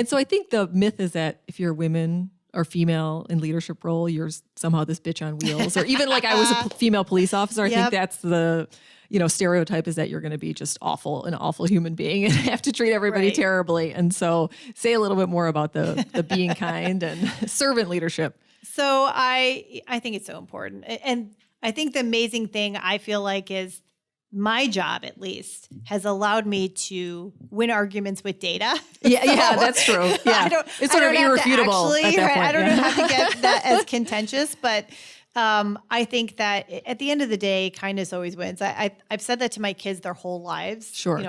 And so I think the myth is that if you're women or female in leadership role, you're somehow this bitch on wheels, or even like I was a female police officer. I think that's the, stereotype is that you're going to be just an awful human being and have to treat everybody terribly. And so say a little bit more about the being kind and servant leadership. So I think it's so important. And I think the amazing thing I feel like is my job, at least, has allowed me to win arguments with data. Yeah, that's true. Yeah, it's sort of irrefutable at that point. I don't have to get that as contentious, but I think that at the end of the day, kindness always wins. I've said that to my kids their whole lives. Sure.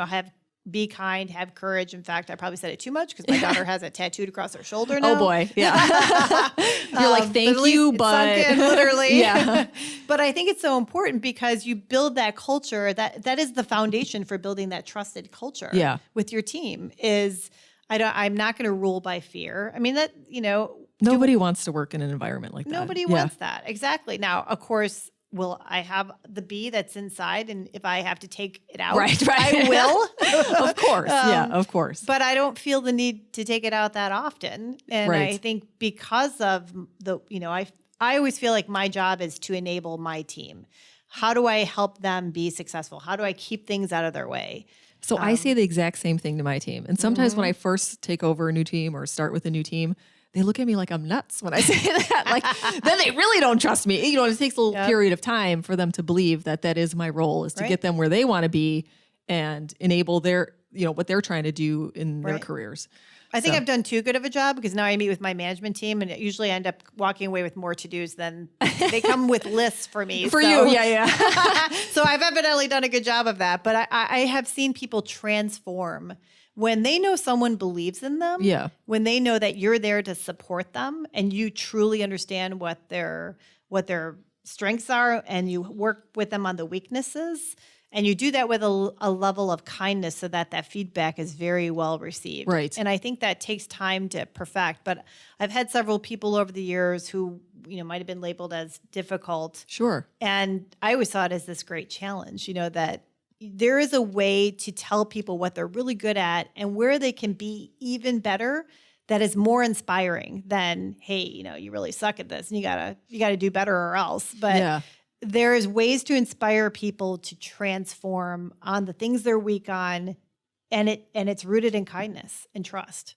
Be kind, have courage. In fact, I probably said it too much because my daughter has it tattooed across her shoulder now. Oh boy, yeah. You're like, thank you, but it's sunk in, literally. Yeah. But I think it's so important because you build that culture. That is the foundation for building that trusted culture. Yeah. With your team I'm not going to rule by fear. I mean nobody wants to work in an environment like that. Nobody wants that. Exactly. Now, of course, will I have the bee that's inside, and if I have to take it out, right. I will. Of course. Yeah, of course. But I don't feel the need to take it out that often. And I think because of I always feel like my job is to enable my team. How do I help them be successful? How do I keep things out of their way? So I say the exact same thing to my team. And sometimes when I first take over a new team or start with a new team, they look at me like I'm nuts when I say that. Like, then they really don't trust me. It takes a little period of time for them to believe that is my role, is to get them where they want to be and enable their, what they're trying to do in their careers. I think I've done too good of a job because now I meet with my management team and usually end up walking away with more to-dos than they come with lists for me. You, yeah. So I've evidently done a good job of that. But I have seen people transform when they know someone believes in them, when they know that you're there to support them and you truly understand what their strengths are and you work with them on the weaknesses, and you do that with a level of kindness so that feedback is very well received. Right. And I think that takes time to perfect. But I've had several people over the years who, might have been labeled as difficult. Sure. And I always saw it as this great challenge, that there is a way to tell people what they're really good at and where they can be even better that is more inspiring than, hey, you really suck at this and you gotta do better or else. But there is ways to inspire people to transform on the things they're weak on, and it's rooted in kindness and trust.